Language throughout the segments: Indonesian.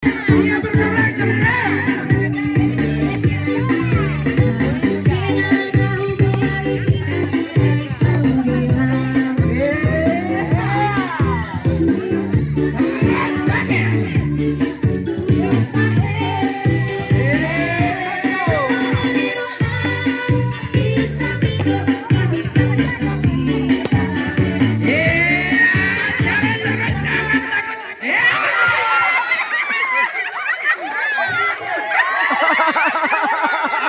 Iya bergerak gerak.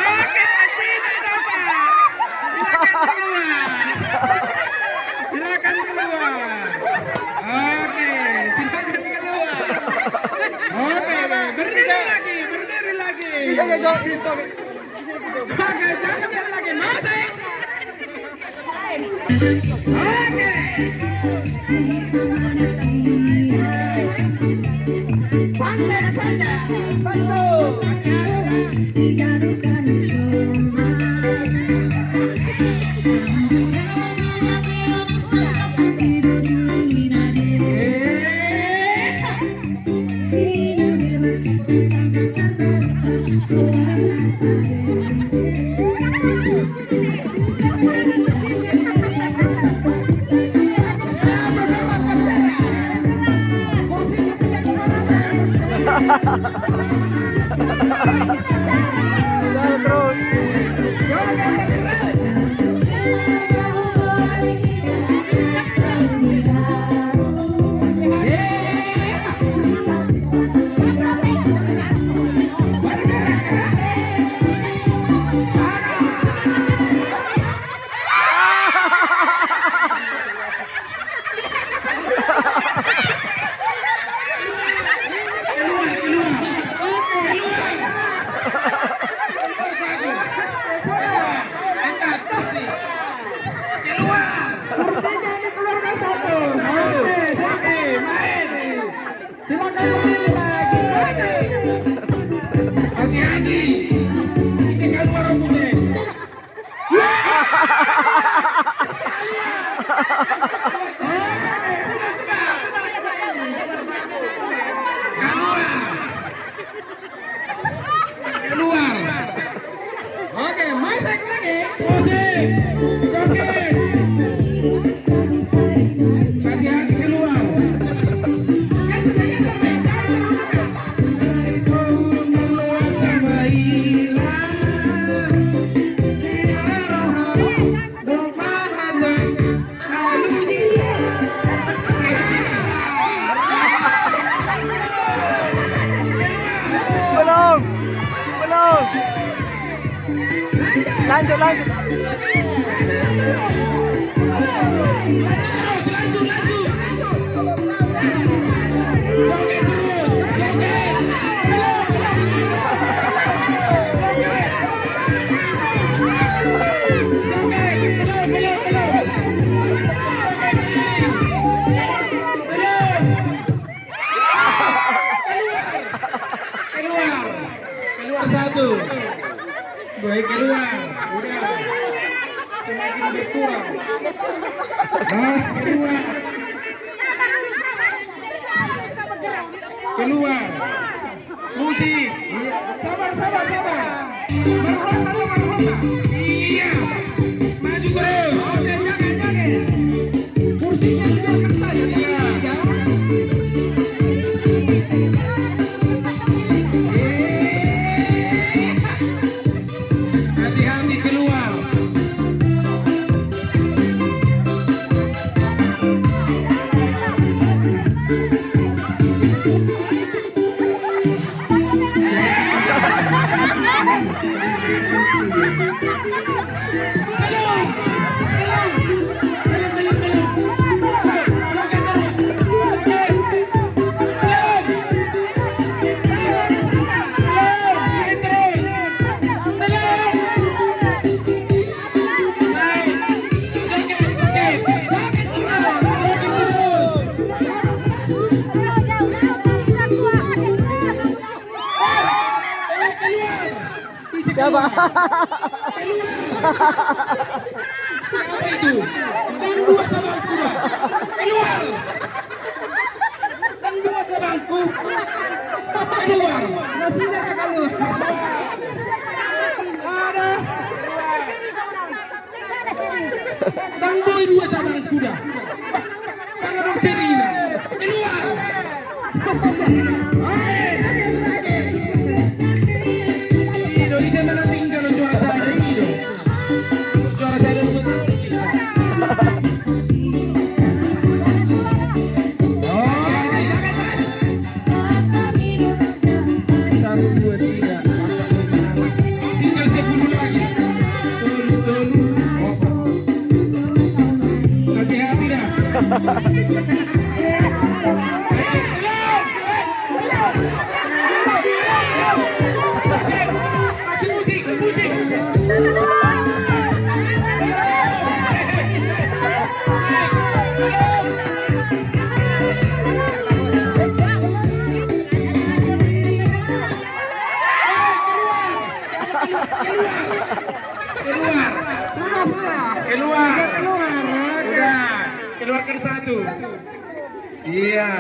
Oke, pasti dapat. Silakan keluar. Oke, silakan keluar. Oke, berdiri lagi. Bisa ya, Jok? Oke, jangan lagi. Masih. Oke. Pandai saja. Jalan terus. Kursinya dikeluarkan satu. Oke, main. Silakan berdiri lagi. Hati-hati. Ini keluar rambutnya. Keluar. Oke, masuk lagi. Posisi. Oke. Hati-hati keluar. Belum. Belum. Lanjut. Keluar satu. Baik, keluar. Udah. Semakin berkurang. Keluar. Keluar. Musik. Sabar. Marhosa. Iya. Maju terus. Oke, jangan. Kursinya biarkan saja. Iya. Hati-hati keluar. Siapa? Apa itu? Yang dua sabangku. Keluar. Yang dua sabangku. keluar. Masih ada kalau. Ada. Sang boy dua sabang kuda. Tangan Serina. Keluar. Indonesia mana tinggal juara saya ini. Juara saya itu. Satu, dua, tiga. Tinggal 10 lagi. Hati-hati dah. Musik, musik. Keluar. Keluar. Udah. Keluarkan satu. Iya.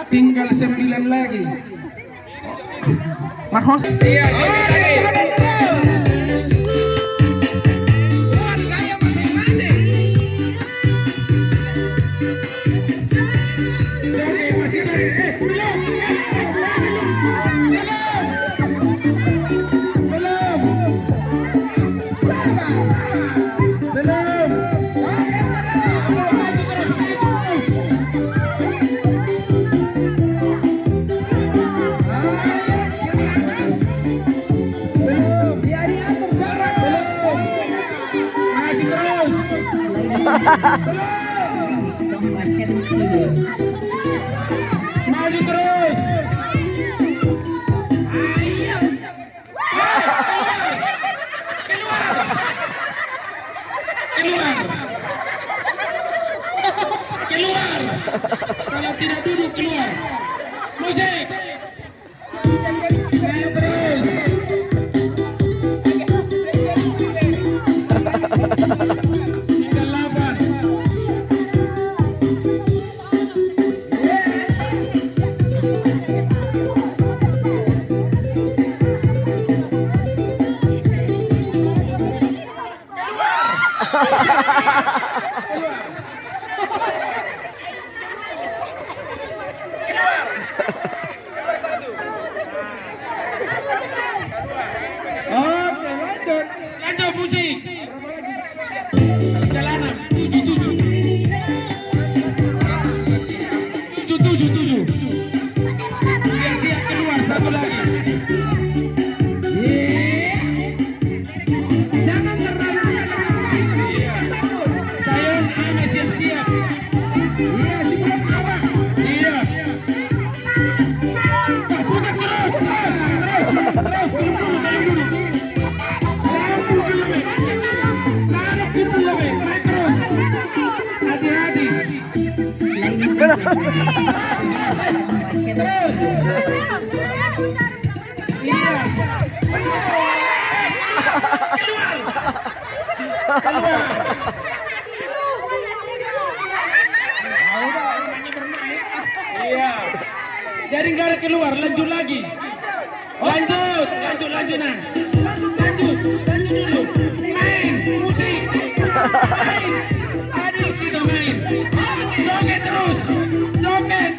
Tinggal 9 lagi. Marhos. Iya. Saya masing-masing. Maju terus. Ayo. Keluar. Keluar. Kalau tidak duduk keluar. Musik. Main terus. Tinggal 8. Oke, lanjut. Lanjut musik. Jalanan 7. 7. Siap-siap keluar satu lagi. Jangan terlalu Sayang, Ame siap-siap. Iya, siap apa? Iya. Putar terus. Terus. Main dulu. Tarik dulu, main terus. Hati-hati. Terus. Iya. Keluar. Keluar. Iya. Jadi nggak ada keluar, lanjut lagi. Lanjut nah. Lanjut dulu. Main musik. Main. Adil kita main. Joget terus. Joget.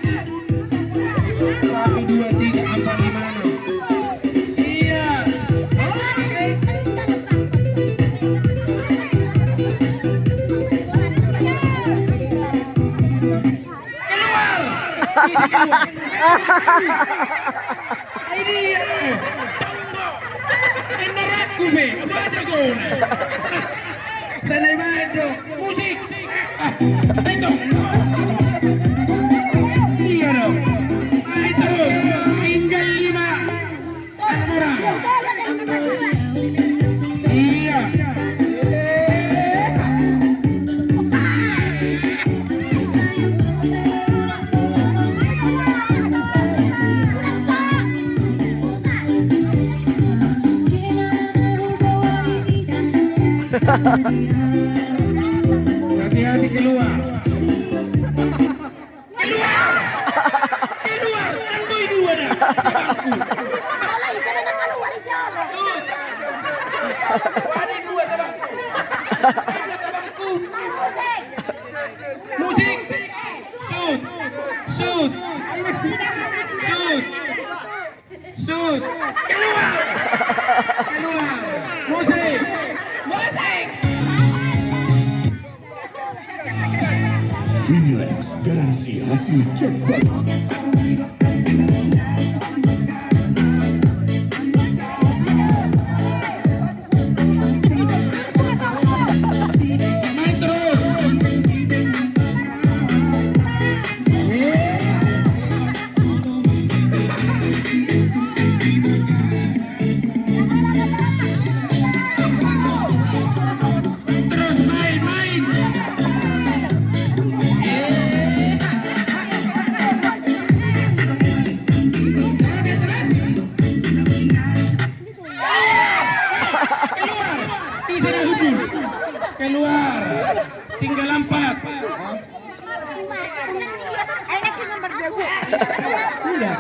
1, 2, 3, 4, 5, 6. Iya. Keluar. Bisa keluar. Ini aku be, baca gone. Sanai main musik. Ayo. Iya dong. Main terus. Tinggal 5 orang. Iya. Hati-hati keluar. Shoot. Shoot. Shoot. Keluar. Keluar. Musik. Musik. Finlex garansi hasil cek balik. Main terus. Terus main, main. Keluar. Tidak hubung. Keluar. Tinggal 4. Sudah.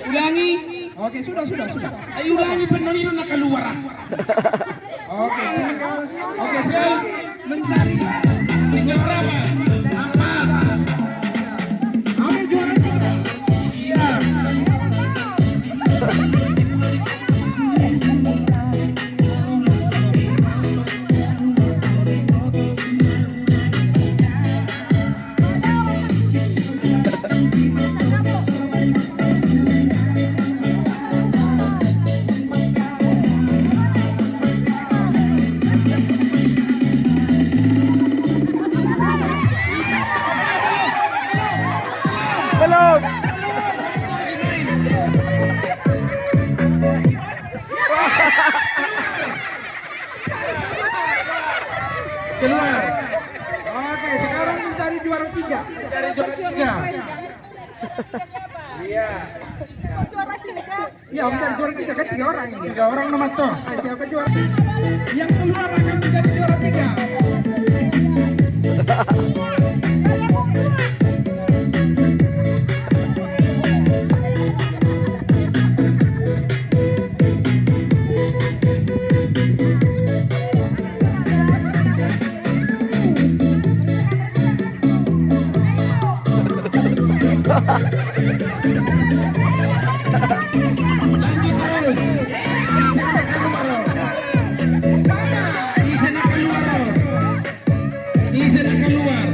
Ulangi. Oke, sudah. Ayo ulangi penonino nak keluar. Oke, tinggal. Oke, sekarang mencari. Tinggal berapa? 4. Ambil juara 3. Iya. Belum. Keluar. Oke, sekarang mencari juara 3. Cari juara 3. Iya. Ya, mencari juara 3 kan 3 orang ini. 3 orang nomor toh. Siapa juara? Yang keluar akan menjadi juara 3. Lanjut terus. Di sana keluar. Di sana keluar.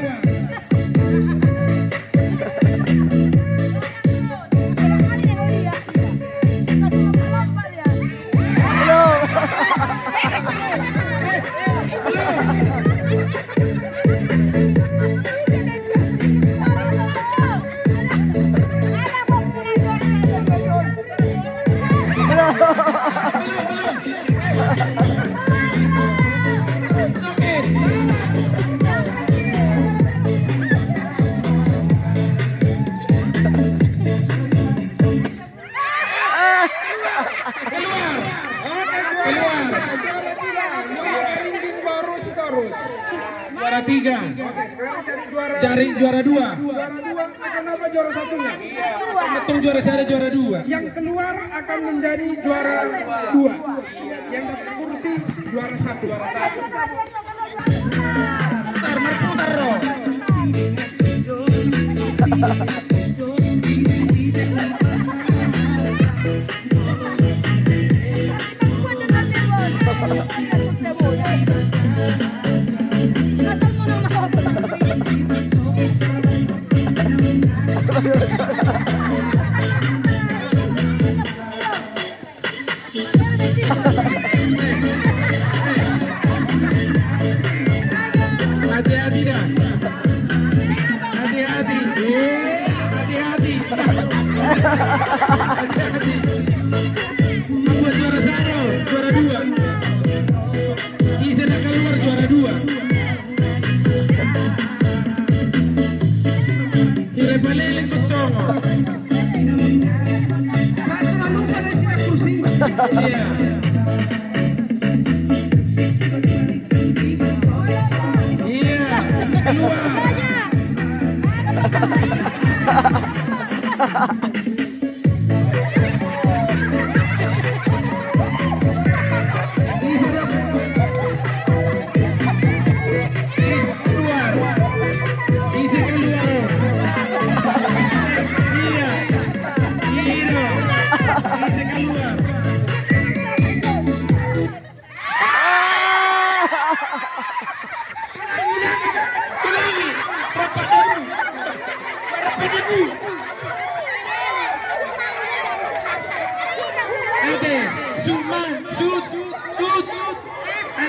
Juara 3. Oke, sekarang cari juara. Cari juara 2. Juara 2 akan apa juara satunya? Betul juara 1 juara 2. Yang keluar akan menjadi juara 2. Yang dapat kursi juara 1. Putar, berputar loh. Hati-hati dah. Hati-hati. Hati-hati. Hati-hati. Buat juara 1, juara 2. Bisa nak keluar juara 2. Kira balik betul. Selalu pada sini kursi. Iya. Iya, keluar. Bisa keluar. Bisa keluar.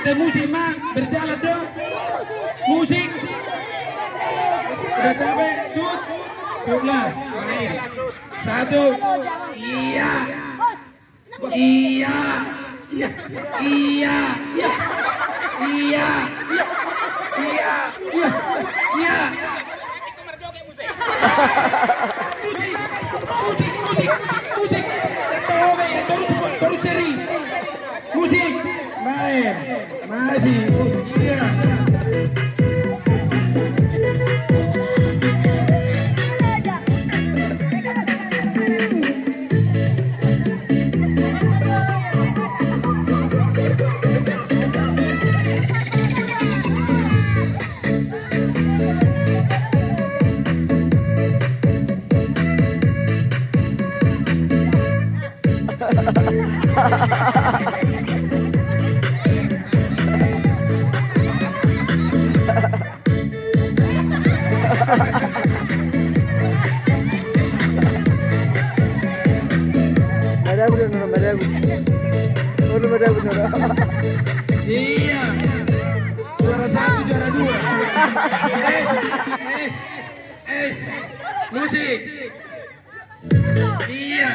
ada musik mak, berjalan dong. Musik. Udah capek, shoot. Shoot lah, main. 1. Iya. Iya. Iya. Iya. Iya. Iya. Iya. Iya. Iya. Musik. Terus seri. Musik. Main. Masih. Iya. Iya. Juara 1, juara 2. Musik. Iya.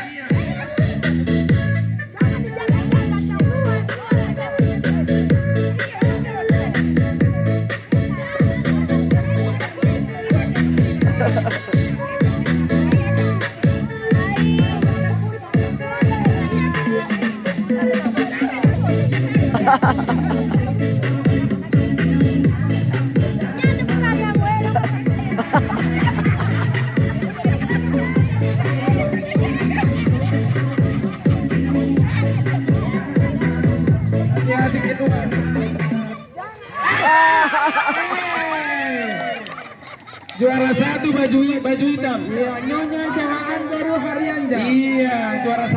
Juara 1 baju hitam. Iya, Nyonya Syahaan baru Harianja. Iya, juara 1.